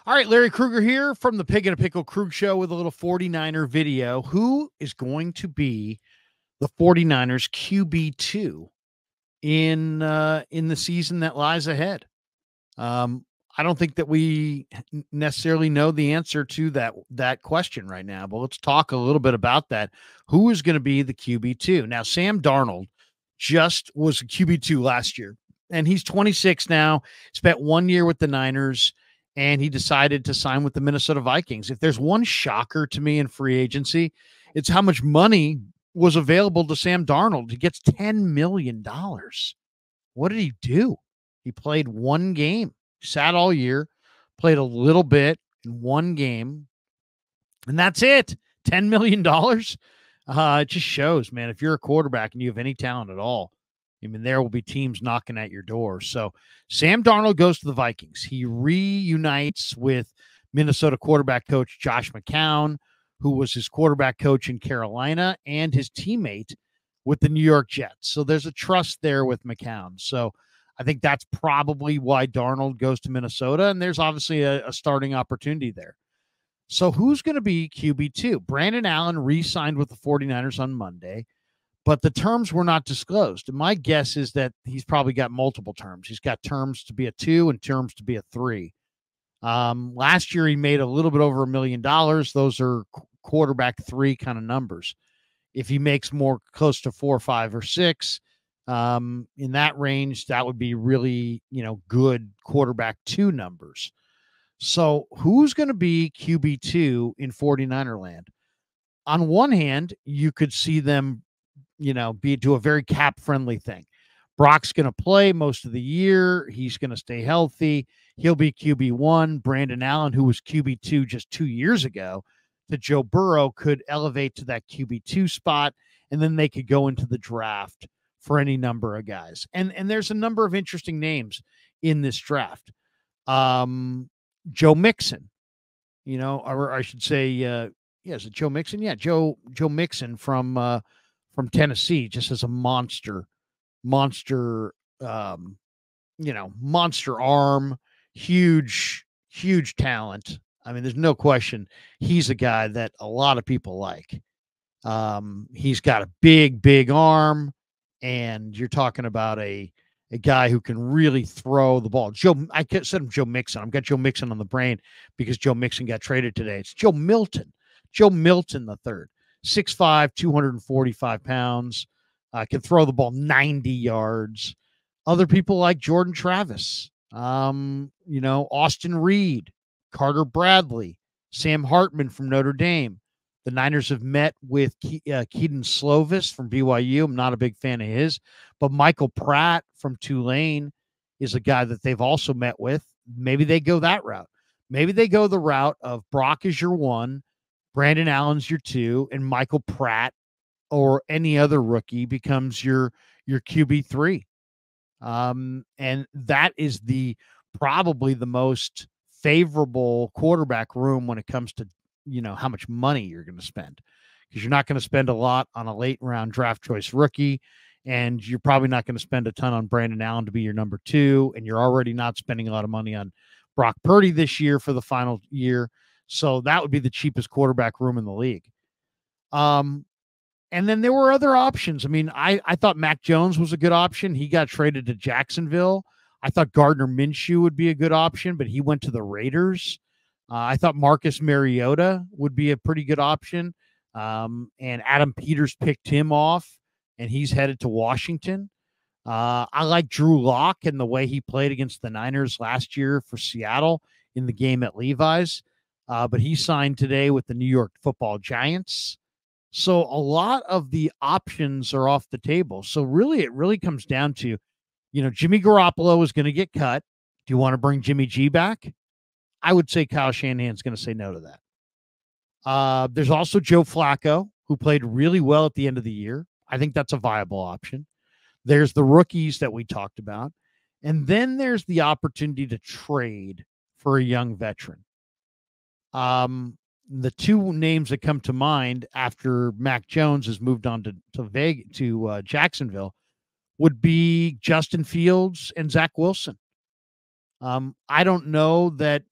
All right, Larry Krueger here from the Pig and a Pickle Krug Show with a little 49er video. Who is going to be the 49ers QB2 in the season that lies ahead? I don't think that we necessarily know the answer to that question right now, but let's talk a little bit about that. Who is going to be the QB2? Now, Sam Darnold just was a QB2 last year, and he's 26 now, spent 1 year with the Niners, and he decided to sign with the Minnesota Vikings. If there's one shocker to me in free agency, it's how much money was available to Sam Darnold. He gets $10 million. What did he do? He played one game, sat all year, played a little bit in one game, and that's it. $10 million. It just shows, man, if you're a quarterback and you have any talent at all, I mean, there will be teams knocking at your door. So Sam Darnold goes to the Vikings. He reunites with Minnesota quarterback coach Josh McCown, who was his quarterback coach in Carolina and his teammate with the New York Jets. So there's a trust there with McCown. So I think that's probably why Darnold goes to Minnesota, and there's obviously a starting opportunity there. So who's going to be QB2? Brandon Allen re-signed with the 49ers on Monday, but the terms were not disclosed. And my guess is that he's probably got multiple terms. He's got terms to be a 2 and terms to be a 3. Last year, he made a little bit over $1 million. Those are quarterback 3 kind of numbers. If he makes more close to 4, 5, or 6, in that range, that would be really, good quarterback 2 numbers. So who's going to be QB2 in 49er land? On one hand, you could see them, do a very cap friendly thing. Brock's going to play most of the year. He's going to stay healthy. He'll be QB1. Brandon Allen, who was QB2 just 2 years ago, to Joe Burrow, could elevate to that QB2 spot, and then they could go into the draft for any number of guys. And there's a number of interesting names in this draft. Joe Mixon, or I should say, is it Joe Mixon? Yeah, Joe Mixon from Tennessee, just as a monster, monster arm, huge talent. I mean, there's no question he's a guy that a lot of people like. He's got a big arm, and you're talking about a guy who can really throw the ball. I said him Joe Mixon. I've got Joe Mixon on the brain because Joe Mixon got traded today. It's Joe Milton the third, 6'5", 245 pounds, can throw the ball 90 yards. Other people like Jordan Travis, Austin Reed, Carter Bradley, Sam Hartman from Notre Dame. The Niners have met with Keaton Slovis from BYU. I'm not a big fan of his, but Michael Pratt from Tulane is a guy that they've also met with. Maybe they go that route. Maybe they go the route of Brock is your 1, Brandon Allen's your 2, and Michael Pratt or any other rookie becomes your QB3. And that is probably the most favorable quarterback room when it comes to how much money you're going to spend, because you're not going to spend a lot on a late round draft choice rookie, and you're probably not going to spend a ton on Brandon Allen to be your number 2, and you're already not spending a lot of money on Brock Purdy this year for the final year. So that would be the cheapest quarterback room in the league. And then there were other options. I mean, I thought Mac Jones was a good option. He got traded to Jacksonville. I thought Gardner Minshew would be a good option, but he went to the Raiders. I thought Marcus Mariota would be a pretty good option. And Adam Peters picked him off, and he's headed to Washington. I like Drew Lock and the way he played against the Niners last year for Seattle in the game at Levi's. But he signed today with the New York Football Giants. So a lot of the options are off the table. So it really comes down to, Jimmy Garoppolo is going to get cut. Do you want to bring Jimmy G back? I would say Kyle Shanahan's going to say no to that. There's also Joe Flacco, who played really well at the end of the year. I think that's a viable option. There's the rookies that we talked about. And then there's the opportunity to trade for a young veteran. The 2 names that come to mind after Mac Jones has moved on to Jacksonville would be Justin Fields and Zach Wilson. I don't know that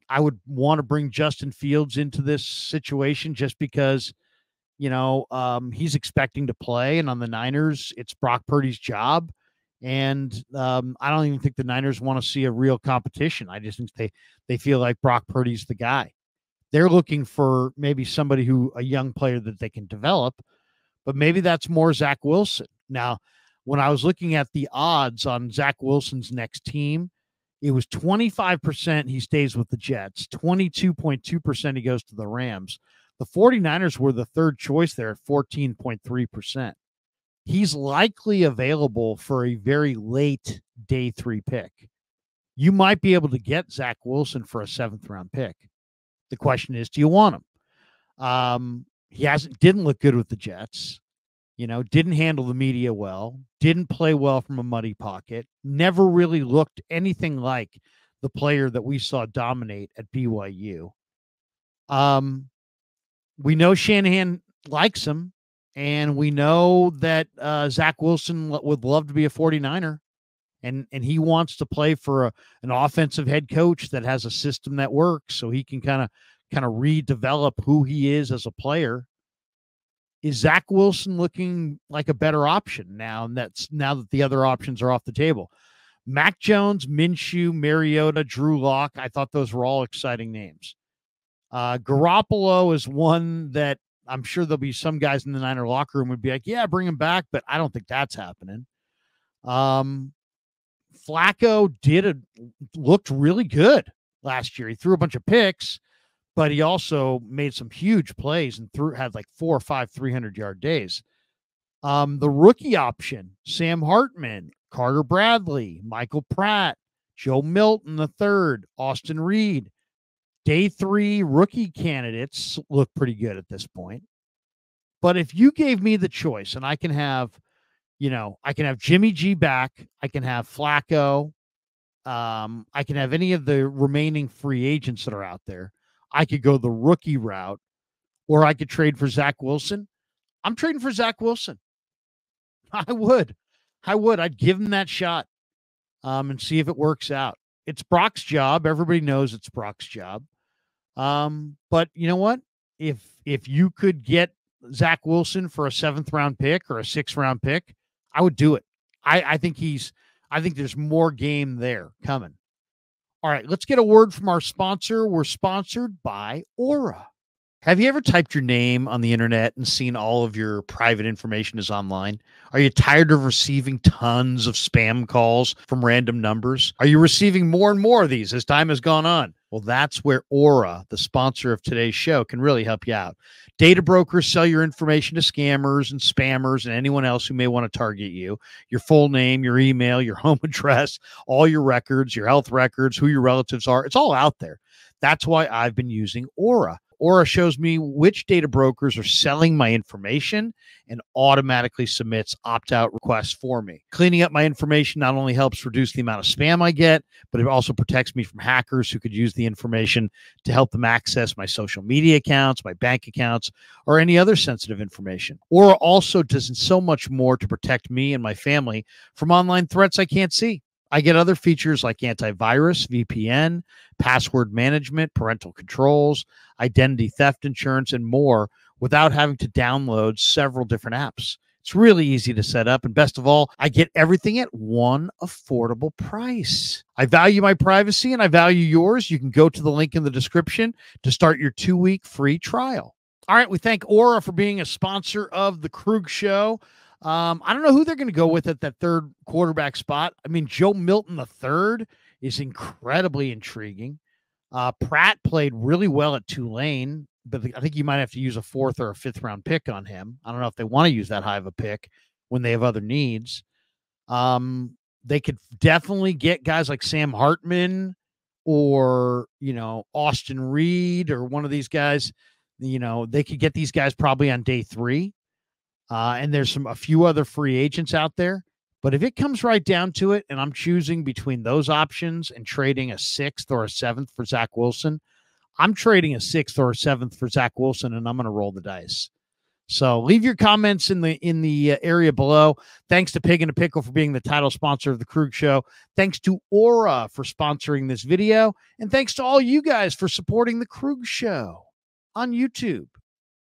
I would want to bring Justin Fields into this situation just because, he's expecting to play, and on the Niners, it's Brock Purdy's job. And I don't even think the Niners want to see a real competition. I just think they feel like Brock Purdy's the guy. They're looking for maybe somebody a young player that they can develop, but maybe that's more Zach Wilson. Now, when I was looking at the odds on Zach Wilson's next team, it was 25% he stays with the Jets, 22.2% he goes to the Rams. The 49ers were the third choice there at 14.3%. He's likely available for a very late day 3 pick. You might be able to get Zach Wilson for a 7th round pick. The question is, do you want him? He didn't look good with the Jets, didn't handle the media well, didn't play well from a muddy pocket, never really looked anything like the player that we saw dominate at BYU. We know Shanahan likes him, and we know that Zach Wilson would love to be a 49er, and he wants to play for an offensive head coach that has a system that works, so he can kind of redevelop who he is as a player. Is Zach Wilson looking like a better option now that the other options are off the table? Mac Jones, Minshew, Mariota, Drew Lock, I thought those were all exciting names. Garoppolo is one that I'm sure there'll be some guys in the Niner locker room would be like, yeah, bring him back, but I don't think that's happening. Flacco looked really good last year. He threw a bunch of picks, but he also made some huge plays and had like 4 or 5 300-yard days. The rookie option, Sam Hartman, Carter Bradley, Michael Pratt, Joe Milton III, Austin Reed. Day 3 rookie candidates look pretty good at this point. But if you gave me the choice, and I can have Jimmy G back, I can have Flacco, I can have any of the remaining free agents that are out there, I could go the rookie route, or I could trade for Zach Wilson. I'm trading for Zach Wilson. I would. I'd give him that shot and see if it works out. It's Brock's job. Everybody knows it's Brock's job. But you know what? If you could get Zach Wilson for a 7th round pick or a 6th round pick, I would do it. I think there's more game there coming. All right, let's get a word from our sponsor. We're sponsored by Aura. Have you ever typed your name on the internet and seen all of your private information is online? Are you tired of receiving tons of spam calls from random numbers? Are you receiving more and more of these as time has gone on? Well, that's where Aura, the sponsor of today's show, can really help you out. Data brokers sell your information to scammers and spammers and anyone else who may want to target you. Your full name, your email, your home address, all your records, your health records, who your relatives are. It's all out there. That's why I've been using Aura. Aura shows me which data brokers are selling my information and automatically submits opt-out requests for me. Cleaning up my information not only helps reduce the amount of spam I get, but it also protects me from hackers who could use the information to help them access my social media accounts, my bank accounts, or any other sensitive information. Aura also does so much more to protect me and my family from online threats I can't see. I get other features like antivirus, VPN, password management, parental controls, identity theft insurance, and more without having to download several different apps. It's really easy to set up. And best of all, I get everything at one affordable price. I value my privacy and I value yours. You can go to the link in the description to start your 2-week free trial. All right. We thank Aura for being a sponsor of the Krug Show. I don't know who they're going to go with at that 3rd quarterback spot. I mean, Joe Milton III is incredibly intriguing. Pratt played really well at Tulane, but I think you might have to use a 4th or a 5th round pick on him. I don't know if they want to use that high of a pick when they have other needs. They could definitely get guys like Sam Hartman or, Austin Reed or one of these guys. They could get these guys probably on day 3. And there's a few other free agents out there. But if it comes right down to it, and I'm choosing between those options and trading a 6th or a 7th for Zach Wilson, I'm trading a 6th or a 7th for Zach Wilson, and I'm going to roll the dice. So leave your comments in the area below. Thanks to Pig and a Pickle for being the title sponsor of the Krug Show. Thanks to Aura for sponsoring this video. And thanks to all you guys for supporting the Krug Show on YouTube.